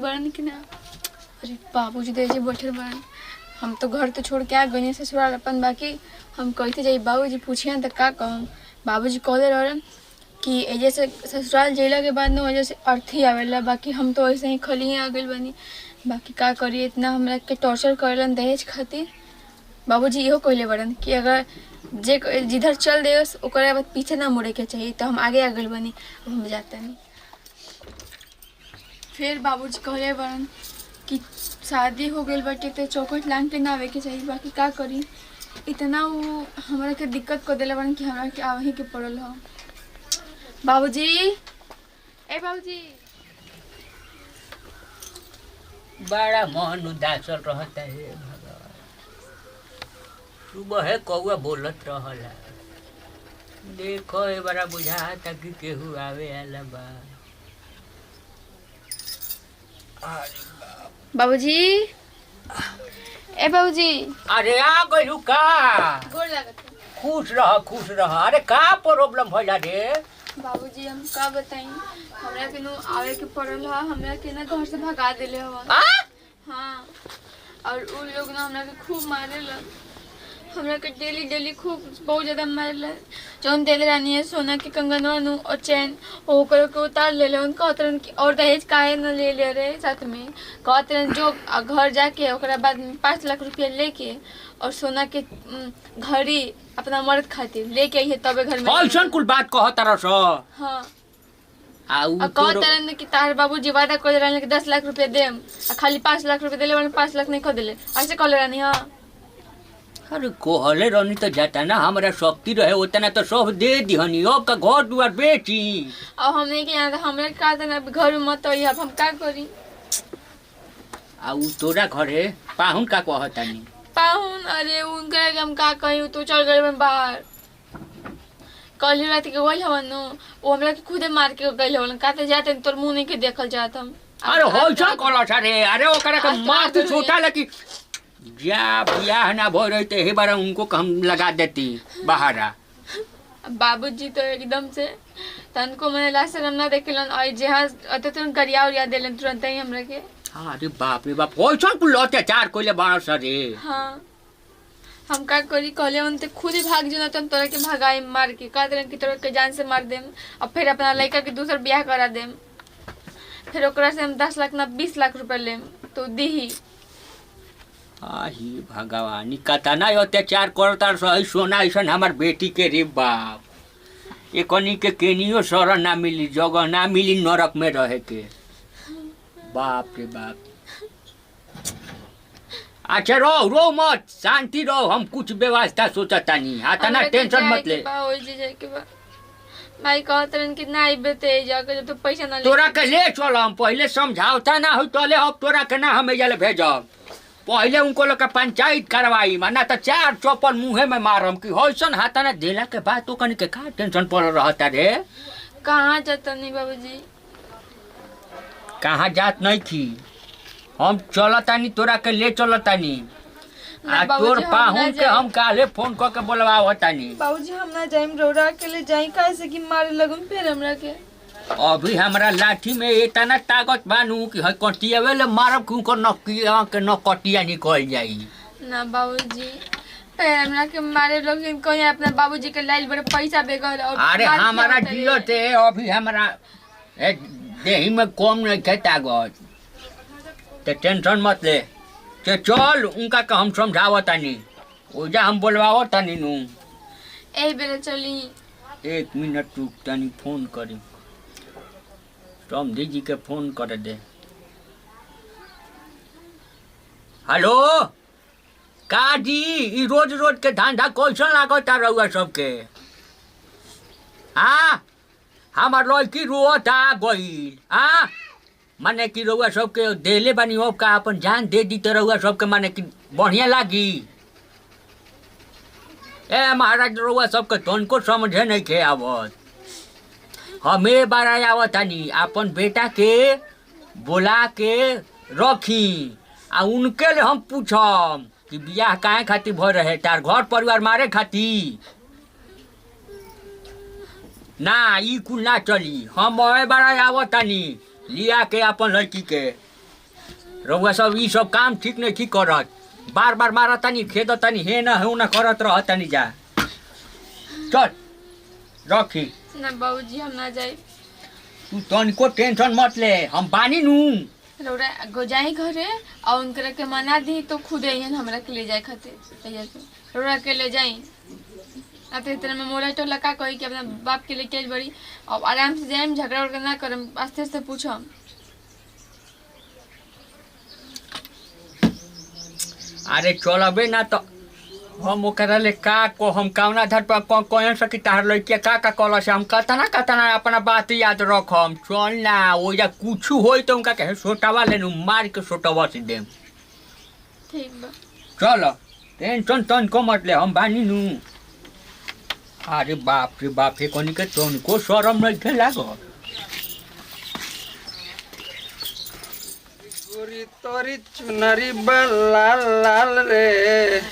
बड़न कि ना। अरे बाबूजी तो ऐसे बैठल बड़न। हम तो घर तो छोड़ के आ गए ससुराल अपन, बाकी हम कहते जाई बाबूजी पूछिए तो का कहूँ। बाबूजी कहले रहन कि एजे से ससुराल जैला के बाद न वजह से अर्थी आवेला, बाकी हम तो ऐसे ही खली आ गइल बनी। बाकी का करिए, इतना हमरा के टॉर्चर करेलन दहेज खातिर। बाबूजी इहो कहले बड़न कि अगर जे जिधर चल दे ओकरा बाद पीछे ना मुड़े के चाहिए, तो हम आगे आ गइल बनी। अब हम जाता नहीं। फिर बाबूजी कहले बड़न कि शादी हो गई बाटे तो चौखट लांग के ना आवे के चाहिए। बाकी का करी, इतना वो हमरा के दिक्कत कर दिले बड़न कि हमरा के आवही के पड़ल हो। बाबूजी, ए बाबूजी, बड़ा मन उदासल रहता है भगवान। सुबह है कौआ बोलत रहला, देखो ए बड़ा बुझाता कि केहू आवे आला बा। बाबूजी, ए बाबूजी, अरे आ गइलू का? गोर लागत। खुश रह खुश रह। अरे का प्रॉब्लम भइला रे? बाबूजी हम का बताई, हमरा के नो आवे के पड़ल है। हमरा के ना घर से भगा देले हवन। हाँ, और उन लोग ना हमरा के खूब मारेला। हमरा के डेली डेली खूब बहुत ज्यादा मारेला। जौन देले रानी है सोना के कंगनवा नु और चैन, ओकरो के उतार लेले। उन कहतरन कि और दहेज काहे न ले ले रे साथ में। कहतरन जो घर जाके ओकरा बाद में 5 लाख रुपया लेके और सोना के घड़ी अपना मर्द खातिर लेके आई है, तबे घर में ऐसन कुल बात कहत रस। हाँ, आउ कहतरन कि तार बाबूजी वादा कर रहले कि 10 लाख रुपया देम, आ खाली 5 लाख रुपया देले, 5 लाख नहीं खो देले। ऐसे कहले रानी। हाँ, अरे कोहले रहनी तो जाता ना, हमारा शक्ति रहे उतना तो सब दे दिहनी। अब का घर दुआर बेची। अब हमने के यहाँ हमरा का देना घर में मत आई। अब हम का करी। आउ तोरा घरे पाहुन का कहतानी? पाहुन, अरे उनका हम का कही, तू चल गए बाहर। कल रात के गई हवन नु, वो हमरा के खुदे मार के गई हवन। कहते जाते तोर मुंह नहीं के देखल जात हम। अरे होइसन कलस रे। अरे ओकरा के मार के छोटा लगी जा बियाह ना भो रही तो हे बारा उनको हम लगा देती बाहरा। बाबूजी तो एकदम से तनको मैंने लास्ट टाइम ना देखलन, और जहां अते तुरंत गरिया उरिया देलन तुरंत ही हमरा के। अरे बाप रे बाप, होइसन कुल अत्याचार कोइले बारस रे। हाँ, हम का करी, कहले उनते खुद ही भाग जो ना तो हम तोरा के भगाई मार के। कहते रहे कि तोरा के जान से मार देम और फिर अपना लड़का के दूसर ब्याह करा देम। फिर ओकरा से हम 10 लाख ना 20 लाख रुपया लेम तो दीही। आही भगवानी कतना अत्याचार करता सही सोना ऐसन हमार बेटी के रे बाप। एकनी के केनियो शरण ना मिली, जगह ना मिली नरक में रहे के। बाप रे बाप। अच्छा रो रो मत, शांति रहो, हम कुछ व्यवस्था सोचता नहीं। आता ना टेंशन मत ले। भाई कहतरन कि ना बेते जाके तो पैसा ना ले। तोरा के ले चल, हम पहले समझावता ना हो तले। अब तोरा के ना हम एजले भेजब। पहले उनको लोग का पंचायत करवाई, माना तो 4 चौपल मुँहे में मारम कि होइसन हाथा ना देला के बाद तो कनी के का टेंशन पड़ रहता रे। कहाँ जाता नहीं बाबूजी? कहाँ जात नहीं थी, हम चलतानी तोरा के ले चलतानी। आ तोर पाहुन के हम काले फोन करके बोलवावतानी। बाबूजी हम ना जाइम, रोड़ा के ले जाई कैसे कि मारे लगन फिर हमरा के। अभी हमरा लाठी में इतना ताकत बानू कि है कटिया वेले मारब कि उनको नकिया के न कटिया निकल जाई। ना बाबूजी, फिर हमरा के मारे लोग कोई अपना बाबूजी के लाइल बड़े पैसा बेगर। और अरे हमारा जियो ते अभी हमरा देही में कम नहीं थे ताकत, तो टेंशन मत ले। ते चल उनका का हम समझावतानी, ओजा हम बोलवावतानी नु। ए बेरे चली। 1 मिनट रुक, तनी फोन करी। समधी जी के फोन कर दे। हेलो का जी, ई रोज रोज के धंधा कैसन लागता रहुआ सबके? हाँ, हमार लड़की रोता गईल। हाँ, माने कि रहुआ सबके देले बानी, अब का अपन जान दे दी तो रहुआ सबके माने कि बढ़िया लागी। ए महाराज, रहुआ सबके तनको समझे नहीं थे आवत। हमें बार आवतानी अपन बेटा के बोला के रखी, आ उनके ले हम पूछम कि बियाह काहे खातिर भ रहे, तार घर परिवार मारे खातिर ना। ई कुल ना चली। हम बार आवतानी लिया के अपन लड़की के। रउआ सब ई सब काम ठीक नहीं ठीक करत। बार बार मारत तनी खेद तनी हे ना हो ना करत रह तनी जा। चल रखी ना बाबूजी हम ना जाए। तू तनिको टेंशन मत ले, हम बानी नू। रौरा गो जाई घरे और उनकरा के मना दी तो खुद अइहन हमरा के ले जाए खातिर तैयार से। रौरा के ले जाई अब तो इतना में मोरा टोला का कही कि अपना बाप के लेके आई बड़ी। अब आराम से जाए, झगड़ा उगड़ा ना करम, आस्ते आस्ते पूछम। अरे चलबे ना तो हम ओकरा ले का को हम कौना धर पर कोन सकी तार लइके का कल से हम कतना अपना बात याद रखम। चल ना ओजा कुछ होई तो उनका कहे सोटावा लेनु मार के सोटावा से देम। ठीक बा चल टेंशन तनिको मत ले, हम बानी नू। अरे बाप रे बाप हे कोनी के तनिको शरम नहीं थे लागो। गोरी तोरी चुनरी लाल लाल रे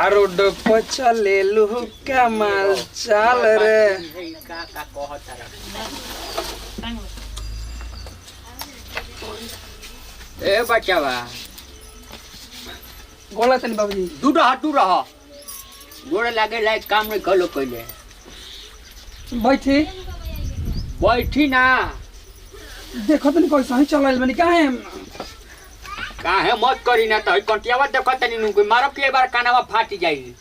आरोड पचले लू कमाल चाल रे। ए बच्चावा बोला तनी बाबूजी दूर रह गोड़े लागे लायक काम नहीं कलो कइले। बैठी ना देखो तनी कैसा ही चलल बनी काहे मत करी ना तो कंटियावा देखो तनी नु मारो के बार कानावा फाटी जाई।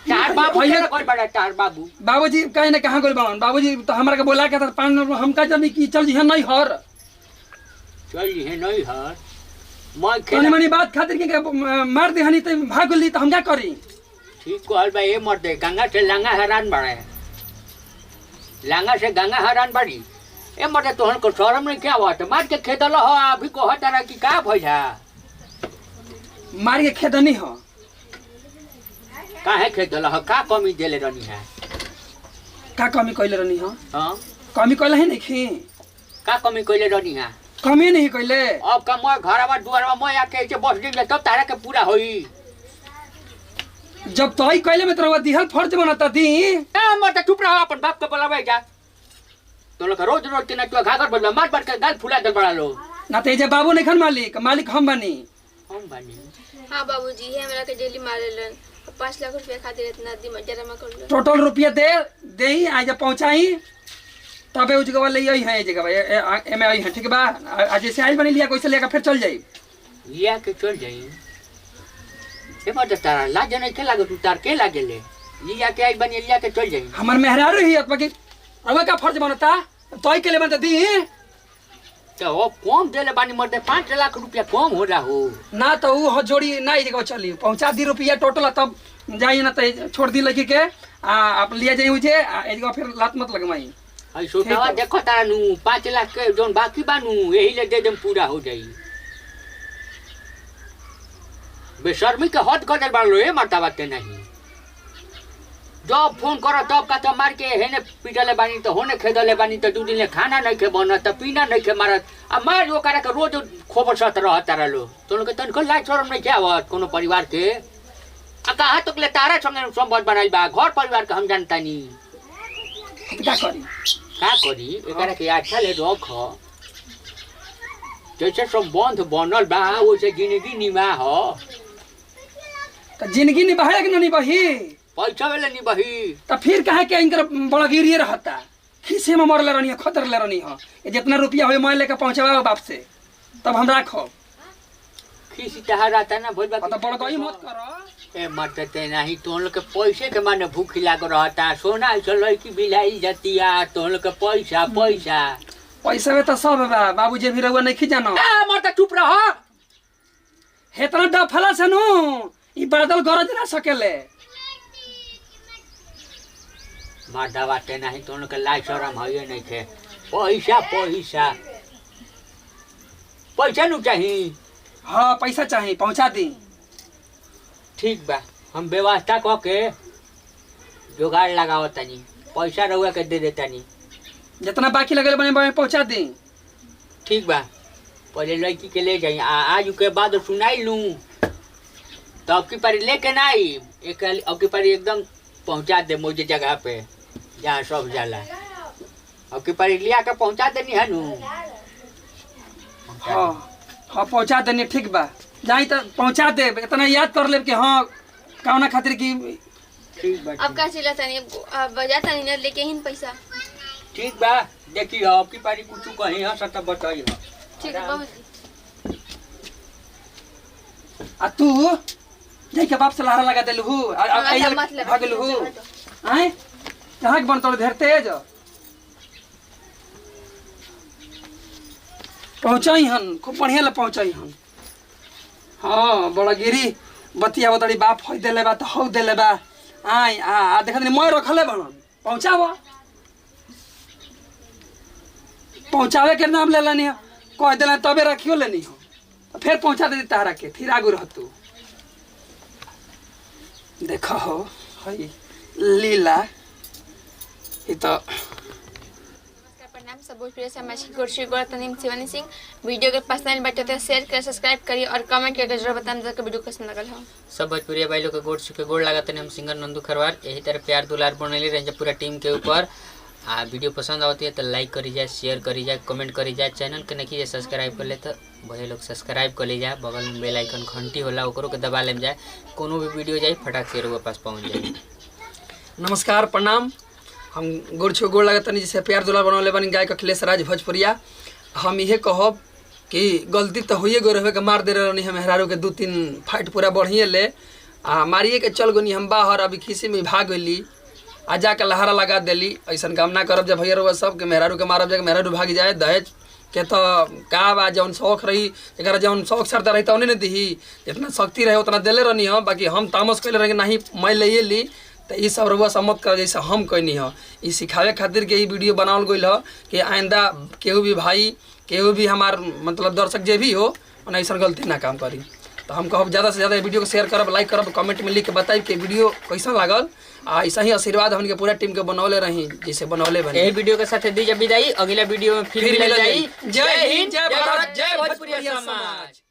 चार बाबू भैया- कोई बड़ा चार बाबू बाबूजी कहीं ना कहाँ गोल बावन बाबूजी तो हमरा के बोला के पान हम का जानी की चल जी नहीं हर चल है नहीं हर मैं तनी खेला मनी बात खातिर के मार दे हनी त भाग ली तो हम क्या करी। ठीक कहल बा। ये मर दे गंगा से लांगा हैरान बड़े, लांगा से गंगा हैरान बड़ी। ए मर दे तोहन को शरम नहीं क्या बात मार के खेदल हो अभी को हटारा की का भइला मार के खेदनी हो काहे खेदल हो का कमी देले रहनी है। का कमी कइले रहनी हो। हां कमी कइले है नहीं खी का कमी कइले रहनी है। कमी नहीं कइले अब का मैं घरवा दुआरवा मैं आके ऐसे बस दिन तब तारा के पूरा होई। जब तो ही कइले में तोरा दिहल फर्ज बनता दी ए मर दे चुप रह अपन बाप के बुलावे जा। तो लोग रोज के ना तू घाघर बदला मार के गाल फुला दे बड़ा लो ना ते जे बाबू नहीं खन मालिक हम बनी। हम बानी हाँ बाबूजी ये हमरा के डेली मारेलन। 5 लाख रुपया खातिर इतना दी जमा कर लो। टोटल रुपया दे ही आज पहुंचाई तबे उस जगह ले आई है जगह एमे आई है ठीक बा। आज से आई बनी लिया कैसे लेकर फिर चल जाई लिया के चल जाई। ए मर दे तारा लाज नहीं के लागे तू तार के लागे ले लिया के आई बनी लिया के चल जाई। हमर मेहरारू ही बाकी अब का फर्ज बनता तो ही के ले बनता दी तो वो कम देले बानी मर दे 5 लाख रुपया कम हो रहा हो ना तो वो जोड़ी ना जगह चली पहुंचा दी रुपया टोटल तब जाई ना तो छोड़ दी लड़की के आप लिया जाई मुझे ए जगह फिर लात मत लगवाई। आई सोटावा देखो तारा नु 5 लाख के जोन बाकी बानू यही ले दे देम पूरा हो जाई। बेशर्मी के हद कर दे बालो ए मरता बात नहीं। जब फोन करो तब का तो मार के हेने पीटले बानी तो होने खेदले बानी तो 2 दिन ले खाना नहीं खे बनत तो पीना नहीं खे मारत अब मार वो करे के रोज खोबर सत रह तारा लो तो लोग तनको लाज शरम नहीं क्या आवत कोनो परिवार के आ कहा तक ले तारा संगे संबंध बनाई बा घर परिवार के हम जानता नहीं क्या करी का करी एकरा के अच्छा ले रख जैसे संबंध बनल बा वैसे जिंदगी निमा हो तो जिंदगी निभाए कि नहीं बही पैसा वाले नहीं बही तो फिर कहे के इनकर बड़ा गिरिए रहता खीसे में मरले रहनी खतर ले रहनी हो जितना रुपया हो मैं लेकर पहुंचवाओ बाप से तब हम राखो खीसी तहार रहता ना भोज तो बड़ा गई मत करो ए मरते नहीं तो लोग के पैसे के माने भूखी लाग रहता सोना ऐसा लड़की बिलाई जातिया तो लोग के पैसा पैसा पैसा में तो सब बा बाबूजी भी रहुआ नहीं खी जानो मरता चुप रह हेतना डफला से नु ई बादल गरज ना सकेले मरदा बाटे नहीं तो लोग के लाज शरम है नहीं थे पैसा पैसा पैसा नु चाहिए। हाँ पैसा चाहिए पहुंचा दी ठीक बा हम व्यवस्था क के जुगाड़ लगाओ तनी पैसा रहुआ के दे देतानी जितना बाकी लगल बने पहुंचा दी। ठीक बा पहले लड़की के ले जाई आज के बाद सुनाई लूं तो अब की पारी लेके ना आई एक अब की पारी एकदम पहुंचा दे मुझे जगह पे जहाँ सब जाला अब की पारी लिया के पहुंचा देनी है नु। हाँ हाँ पहुँचा देनी ठीक बा जाई तो पहुँचा दे इतना याद कर ले कि हाँ कौना खातिर की ठीक बा अब का चिल्ला तनी अब बजा तनी ना लेके हिन पैसा। ठीक बा देखी अब की पारी कुछ कहीं है सत बताई है। ठीक है बाबूजी। आ तू जाई के बाप से लहरा लगा देलू मत लगा। भागलू आए कहाँ के बन तोड़ ढेर तेज पहुँचाई हन खूब बढ़िया ले पहुँचाई हन। हाँ बड़ा गिरी बतिया बतड़ी बाप हो देले बा तो हो देले बा आय आ देखत नहीं मैं रखले बनन पहुँचावा पहुँचावे के नाम ले लेनी कह दिला तबे रखियो लेनी हो फिर पहुँचा दे तारा के फिर आगू रह तू देखा हो हई लीला ये तो प्रणाम सब भोजपुरी समाज की कोशिश करत तनी शिवानी सिंह। वीडियो के पसंद बाटे तो शेयर कर सब्सक्राइब करिए और कमेंट करके जरूर बताएं कि वीडियो कैसा लगल हो। सब भोजपुरी भाई लोग के गोड़ लागत हम सिंगर नंदू खरवार यही तरह प्यार दुलार बनले रहे पूरा टीम के ऊपर। आ वीडियो पसंद आती है तो लाइक करी जाए शेयर करी जाए कमेंट करी जाए चैनल के नहीं सब्सक्राइब कर ले तो भले लोग सब्सक्राइब कर ली जाए बगल में बेल आइकन घंटी होला ओकरो के दबा ले जाए कोनो भी वीडियो जाए फटाक से रोग पास पहुँच जाए। नमस्कार प्रणाम हम गोड़ लगत तनी जैसे प्यार दुलार बनौले बनी गाय अखिलेश राज भोजपुरिया। हम इहे कहब कि गलती तो होइए गो रहे के मार दे रहनी हम मेहरारू के 2-3 फाइट पूरा बढ़िए ले आ मारिए के चल गोनी हम बाहर अभी खीसी में भाग गई आ जाके लहारा लगा देली ऐसा काम ना करब जब भैया रहुआ सब के मेहरारू के मारब जाके मेहरारू भाग जाए दहेज के तो का बा जौन शौक रही एक जौन शौक श्रद्धा रही तो नहीं दी जितना शक्ति रहे उतना दिले रहनी हो बाकी हम तामस कैले रहे नहीं मैं ले ली तो ये सब रहुआ सम्मत कर जैसे हम कैनी हो ये सिखावे खातिर के वीडियो बनावल गई हो कि आइंदा केहू भी भाई केहू भी हमार मतलब दर्शक जे भी हो ऐसा गलती ना काम करी। तो हम कहब ज़्यादा से ज़्यादा वीडियो को शेयर करब लाइक करब कमेंट में लिख के बताइब कि वीडियो कैसा लागल आ ऐसा ही आशीर्वाद हमन के पूरा टीम के बनौले रही जैसे बनौले बने। यही वीडियो के साथ दीजिए विदाई अगला वीडियो में फिर मिल जाई। जय हिंद जय भारत जय भोजपुरी समाज।